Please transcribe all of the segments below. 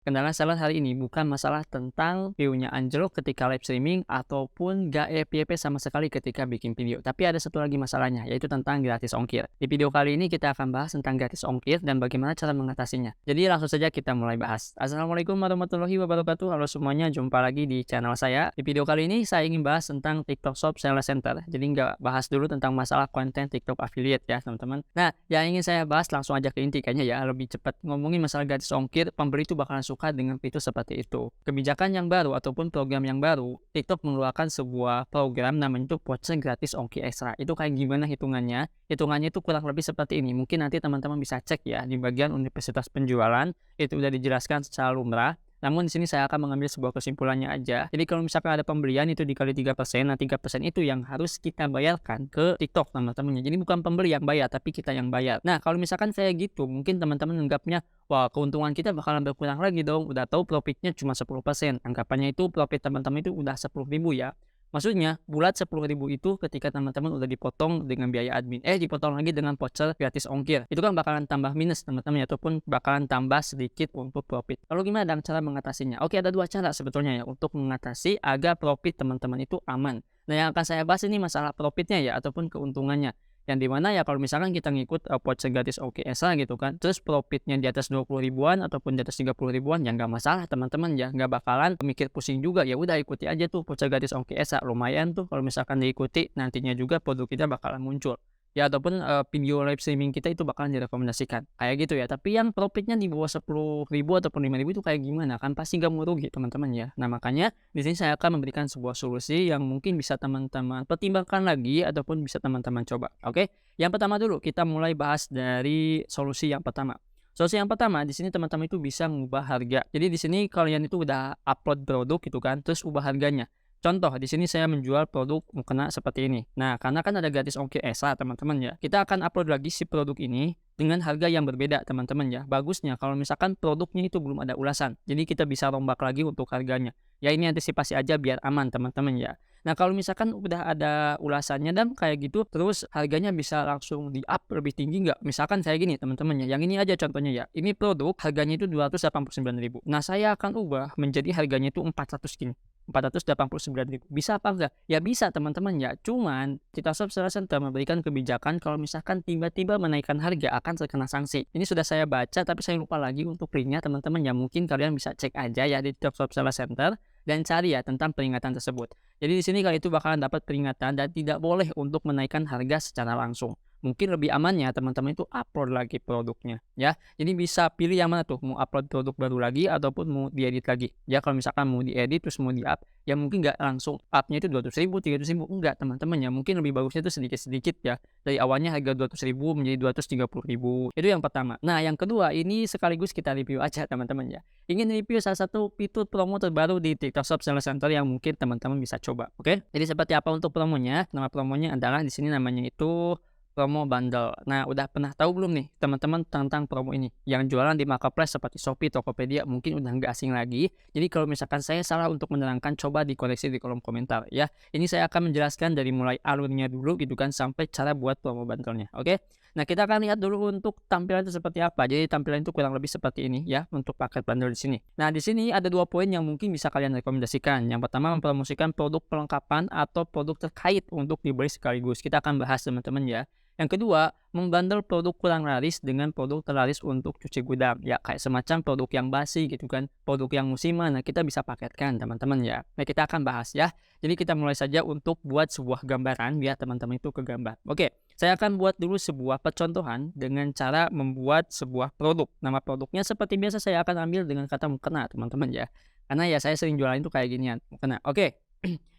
Kendala seller hari ini bukan masalah tentang view-nya anjlok ketika live streaming ataupun nggak FYP sama sekali ketika bikin video. Tapi ada satu lagi masalahnya, yaitu tentang gratis ongkir. Di video kali ini kita akan bahas tentang gratis ongkir dan bagaimana cara mengatasinya. Jadi langsung saja kita mulai bahas. Assalamualaikum warahmatullahi wabarakatuh. Halo semuanya, jumpa lagi di channel saya. Di video kali ini saya ingin bahas tentang TikTok Shop Seller Center. Jadi nggak bahas dulu tentang masalah konten TikTok affiliate ya teman-teman. Nah, yang ingin saya bahas langsung aja ke inti kayaknya ya, lebih cepat. Ngomongin masalah gratis ongkir, pembeli itu bakalan suka dengan fitur seperti itu. Kebijakan yang baru ataupun program yang baru, TikTok mengeluarkan sebuah program namanya itu voucher gratis ongkir ekstra. Itu kayak gimana hitungannya? Hitungannya itu kurang lebih seperti ini. Mungkin nanti teman-teman bisa cek ya di bagian universitas penjualan, itu udah dijelaskan secara lumrah. Namun di sini saya akan mengambil sebuah kesimpulannya aja. Jadi kalau misalkan ada pembelian itu dikali 3%, nah 3% itu yang harus kita bayarkan ke TikTok teman-temannya. Jadi bukan pembeli yang bayar, tapi kita yang bayar. Nah, kalau misalkan saya gitu, mungkin teman-teman anggapnya, wah keuntungan kita bakalan berkurang lagi dong. Udah tahu profitnya cuma 10%. Anggapannya itu profit teman-teman itu udah 10.000 ya. Maksudnya, bulat 10.000 itu ketika teman-teman udah dipotong dengan biaya admin. Dipotong lagi dengan voucher gratis ongkir. Itu kan bakalan tambah minus teman-teman ya, ataupun bakalan tambah sedikit untuk profit. Lalu gimana dengan cara mengatasinya? Oke, ada dua cara sebetulnya ya untuk mengatasi agar profit teman-teman itu aman. Nah, yang akan saya bahas ini masalah profitnya ya, ataupun keuntungannya. Yang dimana ya kalau misalkan kita ngikut voucher gratis OKSA gitu kan, terus profitnya di atas 20 ribuan ataupun di atas 30 ribuan ya nggak masalah teman-teman ya, nggak bakalan mikir pusing juga, ya udah ikuti aja tuh voucher gratis OKSA, lumayan tuh kalau misalkan diikuti nantinya juga produk kita bakalan muncul. Ya ataupun video live streaming kita itu bakalan direkomendasikan, kayak gitu ya. Tapi yang profitnya di bawah 10.000 ataupun 5.000 itu kayak gimana? Kan pasti nggak mau rugi teman-teman ya. Nah makanya di sini saya akan memberikan sebuah solusi yang mungkin bisa teman-teman pertimbangkan lagi ataupun bisa teman-teman coba. Oke, yang pertama dulu kita mulai bahas dari solusi yang pertama. Solusi yang pertama di sini teman-teman itu bisa mengubah harga. Jadi di sini kalian itu udah upload produk gitu kan, terus ubah harganya. Contoh di sini saya menjual produk mukena seperti ini. Nah, karena kan ada gratis ongkir ESA teman-teman ya. Kita akan upload lagi si produk ini dengan harga yang berbeda teman-teman ya. Bagusnya kalau misalkan produknya itu belum ada ulasan. Jadi kita bisa rombak lagi untuk harganya. Ya ini antisipasi aja biar aman teman-teman ya. Nah, kalau misalkan udah ada ulasannya dan kayak gitu, terus harganya bisa langsung di-up lebih tinggi nggak? Misalkan saya gini teman-teman ya, yang ini aja contohnya ya. Ini produk harganya itu 289.000. Nah, saya akan ubah menjadi harganya itu 400 gini. 489.000. Bisa apa enggak? Ya bisa teman-teman ya. Cuman kita Seller Center memberikan kebijakan kalau misalkan tiba-tiba menaikkan harga akan terkena sanksi. Ini sudah saya baca tapi saya lupa lagi untuk linknya teman-teman ya. Mungkin kalian bisa cek aja ya di TikTok Seller Center dan cari ya tentang peringatan tersebut. Jadi di sini kalian itu bakalan dapat peringatan dan tidak boleh untuk menaikkan harga secara langsung. Mungkin lebih amannya teman-teman itu upload lagi produknya ya. Jadi bisa pilih yang mana tuh, mau upload produk baru lagi ataupun mau diedit lagi. Ya kalau misalkan mau diedit terus mau di-up, ya mungkin nggak langsung up-nya itu 200.000, 300.000, enggak teman-teman ya. Mungkin lebih bagusnya itu sedikit-sedikit ya. Dari awalnya harga 200.000 menjadi 230.000. Itu yang pertama. Nah, yang kedua ini sekaligus kita review aja teman-teman ya. Ingin review salah satu fitur promo terbaru di TikTok Shop Seller Center yang mungkin teman-teman bisa coba, oke? Jadi seperti apa untuk promonya? Nama promonya adalah di sini namanya itu promo bundle. Nah, udah pernah tahu belum nih teman-teman tentang promo ini? Yang jualan di marketplace seperti Shopee, Tokopedia mungkin udah nggak asing lagi. Jadi kalau misalkan saya salah untuk menerangkan, coba dikoreksi di kolom komentar ya. Ini saya akan menjelaskan dari mulai alurnya dulu gitu kan sampai cara buat promo bundle-nya. Oke? Nah, kita akan lihat dulu untuk tampilan itu seperti apa. Jadi tampilan itu kurang lebih seperti ini ya untuk paket bundle di sini. Nah, di sini ada dua poin yang mungkin bisa kalian rekomendasikan. Yang pertama mempromosikan produk pelengkapan atau produk terkait untuk dibeli sekaligus. Kita akan bahas teman-teman ya. Yang kedua, membandel produk kurang laris dengan produk terlaris untuk cuci gudang. Ya, kayak semacam produk yang basi gitu kan, produk yang musiman. Nah, kita bisa paketkan teman-teman ya. Nah, kita akan bahas ya. Jadi kita mulai saja untuk buat sebuah gambaran biar teman-teman itu kegambar. Oke, saya akan buat dulu sebuah percontohan dengan cara membuat sebuah produk. Nama produknya seperti biasa saya akan ambil dengan kata mukena teman-teman ya. Karena ya saya sering jualan itu kayak ginian, mukena. Oke,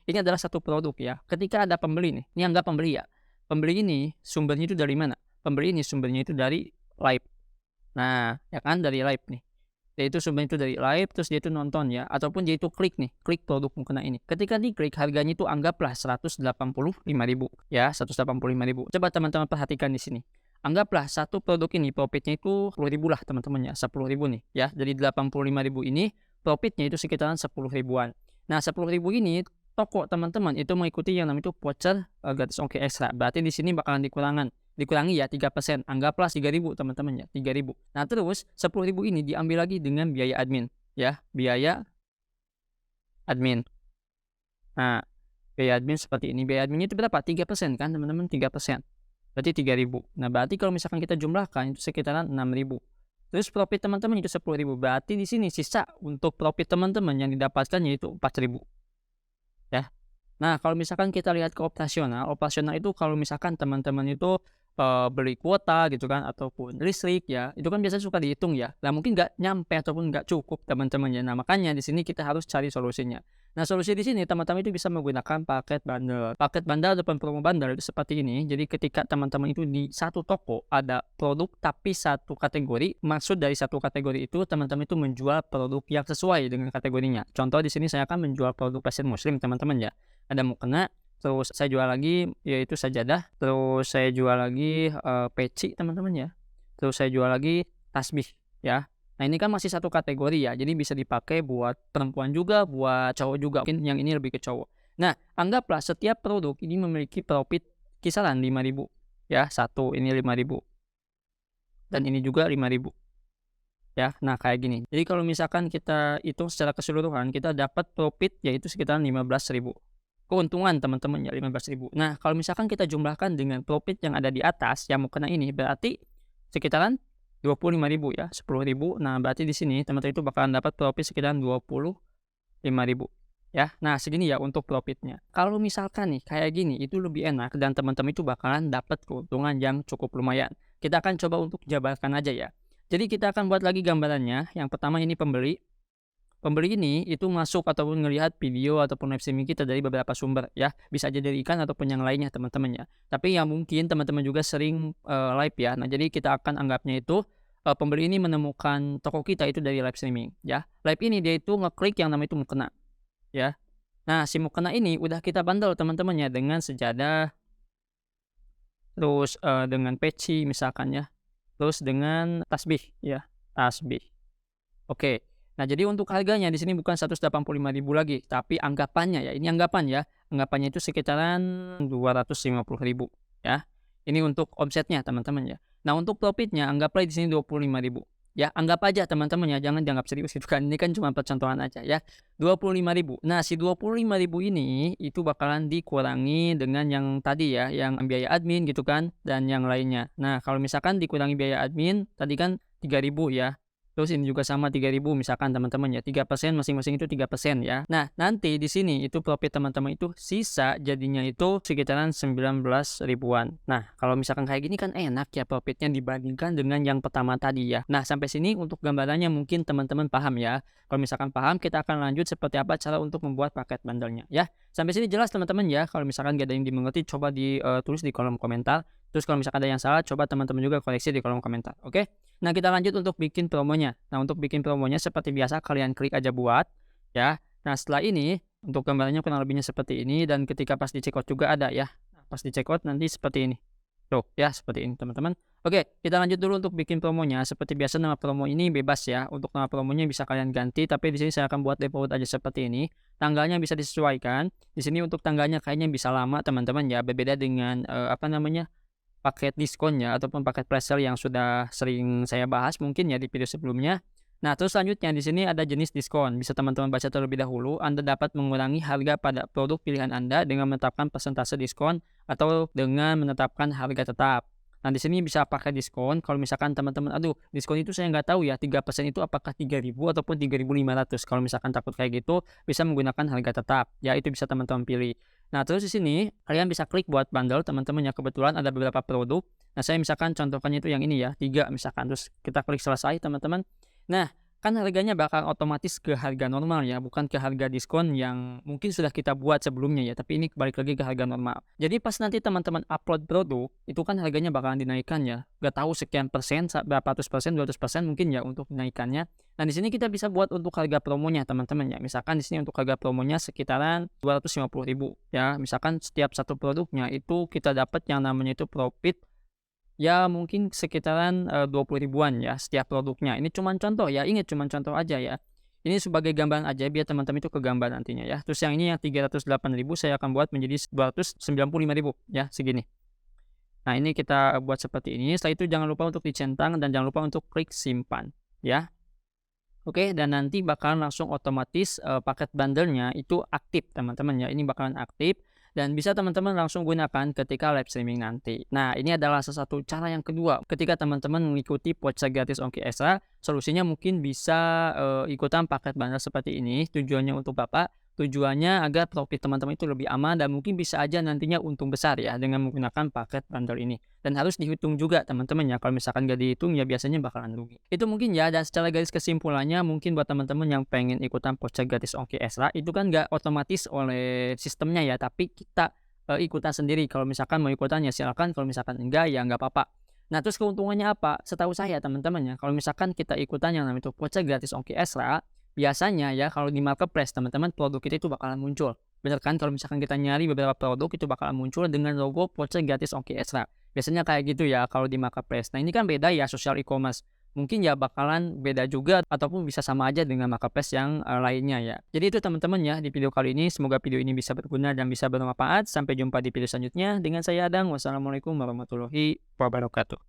ini adalah satu produk ya. Ketika ada pembeli nih, ini anggap pembeli ya. Pembeli ini sumbernya itu dari mana? Pembeli ini sumbernya itu dari live. Nah, ya kan dari live nih. Dia itu sumbernya itu dari live, terus dia itu nonton ya, ataupun dia itu klik nih, klik produk mukena ini. Ketika diklik harganya itu anggaplah 185.000 ya, 185.000. Coba teman-teman perhatikan di sini. Anggaplah satu produk ini profitnya itu 10.000 lah teman-teman ya, 10.000 nih ya. Dari 85.000 ini profitnya itu sekitaran 10 ribuan. Nah, 10.000 ini toko teman-teman itu mengikuti yang namanya itu voucher gratis ongkir ekstra. Berarti di sini bakalan dikurangi ya 3%. Anggaplah 3.000 teman-teman ya, 3.000. Nah, terus 10.000 ini diambil lagi dengan biaya admin. ya, biaya admin. Nah, biaya admin seperti ini, biaya adminnya itu berapa? 3% kan teman-teman, 3%. Berarti 3.000. Nah, berarti kalau misalkan kita jumlahkan itu sekitaran 6.000. Terus profit teman-teman itu 10.000. Berarti di sini sisa untuk profit teman-teman yang didapatkan yaitu 4.000, ya. Nah, kalau misalkan kita lihat ke operasional, operasional itu kalau misalkan teman-teman itu, beli kuota gitu kan ataupun listrik ya, itu kan biasanya suka dihitung ya. Nah, mungkin nggak nyampe ataupun nggak cukup teman-teman ya. Nah, makanya di sini kita harus cari solusinya. Nah, solusi di sini teman-teman itu bisa menggunakan paket bundle. Paket bundle ataupun promo bundle itu seperti ini. Jadi ketika teman-teman itu di satu toko ada produk tapi satu kategori, maksud dari satu kategori itu teman-teman itu menjual produk yang sesuai dengan kategorinya. Contoh di sini saya akan menjual produk pasien muslim teman-teman ya. Ada mukena, terus saya jual lagi yaitu sajadah, terus saya jual lagi, peci teman-teman ya, terus saya jual lagi tasbih ya. Nah, ini kan masih satu kategori ya, jadi bisa dipakai buat perempuan juga, buat cowok juga, mungkin yang ini lebih ke cowok. Nah, anggaplah setiap produk ini memiliki profit kisaran 5.000 ya, satu ini 5.000 dan ini juga 5.000 ya. Nah, kayak gini. Jadi kalau misalkan kita hitung secara keseluruhan, kita dapat profit yaitu sekitaran 15.000. Keuntungan teman-teman ya 15.000. Nah, kalau misalkan kita jumlahkan dengan profit yang ada di atas yang mukena ini berarti sekitaran 25.000 ya, 10.000. Nah, berarti di sini teman-teman itu bakalan dapat profit sekitaran 25.000 ya. Nah, segini ya untuk profitnya. Kalau misalkan nih kayak gini itu lebih enak dan teman-teman itu bakalan dapat keuntungan yang cukup lumayan. Kita akan coba untuk jabarkan aja ya. Jadi kita akan buat lagi gambarannya. Yang pertama ini pembeli. Pembeli ini itu masuk ataupun ngelihat video ataupun live streaming kita dari beberapa sumber ya, bisa aja dari Ikan ataupun yang lainnya teman-teman ya. Tapi yang mungkin teman-teman juga sering, live ya. Nah, jadi kita akan anggapnya itu, pembeli ini menemukan toko kita itu dari live streaming ya. Live ini dia itu ngeklik yang namanya itu mukena ya. Nah, si mukena ini udah kita bundle teman-teman ya dengan sejadah, terus, dengan peci misalkan ya, terus dengan tasbih ya, tasbih. Oke. Nah, jadi untuk harganya di sini bukan 185.000 lagi, tapi anggapannya ya, ini anggapan ya, anggapannya itu sekitaran 250.000 ya. Ini untuk omsetnya teman-teman ya. Nah, untuk profitnya anggaplah di sini 25.000 ya. Anggap aja teman-teman ya, jangan dianggap serius gitu kan. Ini kan cuma percontohan aja ya. 25.000. Nah, si 25.000 ini itu bakalan dikurangi dengan yang tadi ya, yang biaya admin gitu kan dan yang lainnya. Nah, kalau misalkan dikurangi biaya admin tadi kan 3.000 ya. Terus ini juga sama 3.000 misalkan teman-teman ya, 3% masing-masing itu 3% ya. Nah, nanti di sini itu profit teman-teman itu sisa jadinya itu sekitaran 19.000-an. Nah, kalau misalkan kayak gini kan enak ya profitnya dibandingkan dengan yang pertama tadi ya. Nah, sampai sini untuk gambarannya mungkin teman-teman paham ya. Kalau misalkan paham, kita akan lanjut seperti apa cara untuk membuat paket bundle-nya ya. Sampai sini jelas teman-teman ya. Kalau misalkan gak ada yang dimengerti, coba ditulis di kolom komentar. Terus kalau misalkan ada yang salah, coba teman-teman juga koreksi di kolom komentar. Oke? Nah, kita lanjut untuk bikin promonya. Nah, untuk bikin promonya seperti biasa kalian klik aja buat ya. Nah, setelah ini untuk gambarnya kurang lebihnya seperti ini dan ketika pas di checkout juga ada ya. Nah, pas di checkout nanti seperti ini. Tuh, ya seperti ini teman-teman. Oke, kita lanjut dulu untuk bikin promonya. Seperti biasa nama promo ini bebas ya. Untuk nama promonya bisa kalian ganti, tapi di sini saya akan buat default aja seperti ini. Tanggalnya bisa disesuaikan. Di sini untuk tanggalnya kayaknya bisa lama teman-teman ya. Berbeda dengan paket diskonnya ataupun paket flash sale yang sudah sering saya bahas mungkin ya di video sebelumnya. Nah, terus selanjutnya di sini ada jenis diskon. Bisa teman-teman baca terlebih dahulu. Anda dapat mengurangi harga pada produk pilihan Anda dengan menetapkan persentase diskon atau dengan menetapkan harga tetap. Nah, di sini bisa pakai diskon. Kalau misalkan teman-teman, aduh, diskon itu saya nggak tahu ya, 3% itu apakah 3.000 ataupun 3.500. Kalau misalkan takut kayak gitu, bisa menggunakan harga tetap. Ya, itu bisa teman-teman pilih. Nah, terus di sini kalian bisa klik buat bundle teman-teman ya, kebetulan ada beberapa produk. Nah, saya misalkan contohkannya itu yang ini ya, 3 misalkan. Terus kita klik selesai teman-teman. Nah, kan harganya bakal otomatis ke harga normal ya, bukan ke harga diskon yang mungkin sudah kita buat sebelumnya ya, tapi ini balik lagi ke harga normal. Jadi pas nanti teman-teman upload produk, itu kan harganya bakalan dinaikkan ya. Gak tahu sekian persen, berapa ratus persen, 200% mungkin ya untuk dinaikannya. Nah, di sini kita bisa buat untuk harga promonya teman-teman ya. Misalkan di sini untuk harga promonya sekitaran 250.000 ya. Misalkan setiap satu produknya itu kita dapat yang namanya itu profit ya mungkin sekitaran, 20.000-an ya setiap produknya. Ini cuman contoh ya, ingat cuman contoh aja ya. Ini sebagai gambaran aja biar teman-teman itu kegambar nantinya ya. Terus yang ini yang 308.000 saya akan buat menjadi 295.000 ya, segini. Nah, ini kita buat seperti ini. Setelah itu jangan lupa untuk dicentang dan jangan lupa untuk klik simpan ya. Oke, dan nanti bakalan langsung otomatis, paket bundle-nya itu aktif teman-teman ya, ini bakalan aktif dan bisa teman-teman langsung gunakan ketika live streaming nanti. Nah, ini adalah salah satu cara yang kedua, ketika teman-teman mengikuti voucher gratis Ongki Extra, solusinya mungkin bisa, ikutan paket bundle seperti ini, tujuannya untuk Bapak, tujuannya agar profit teman-teman itu lebih aman dan mungkin bisa aja nantinya untung besar ya dengan menggunakan paket bundle ini. Dan harus dihitung juga teman-teman ya, kalau misalkan nggak dihitung ya biasanya bakalan rugi. Itu mungkin ya, dan secara garis kesimpulannya mungkin buat teman-teman yang pengen ikutan voucher gratis Ongki Extra, itu kan nggak otomatis oleh sistemnya ya, tapi kita, ikutan sendiri. Kalau misalkan mau ikutan ya silakan, kalau misalkan enggak ya nggak apa-apa. Nah terus keuntungannya apa? Setahu saya teman-teman ya, kalau misalkan kita ikutan yang namanya itu voucher gratis Ongki Extra, biasanya ya kalau di marketplace teman-teman produk kita itu bakalan muncul. Bener kan kalau misalkan kita nyari beberapa produk itu bakalan muncul dengan logo voucher gratis Ongki Extra. Biasanya kayak gitu ya kalau di marketplace. Nah ini kan beda ya social e-commerce. Mungkin ya bakalan beda juga ataupun bisa sama aja dengan marketplace yang lainnya ya. Jadi itu teman-teman ya di video kali ini. Semoga video ini bisa berguna dan bisa bermanfaat. Sampai jumpa di video selanjutnya. Dengan saya Adang. Wassalamualaikum warahmatullahi wabarakatuh.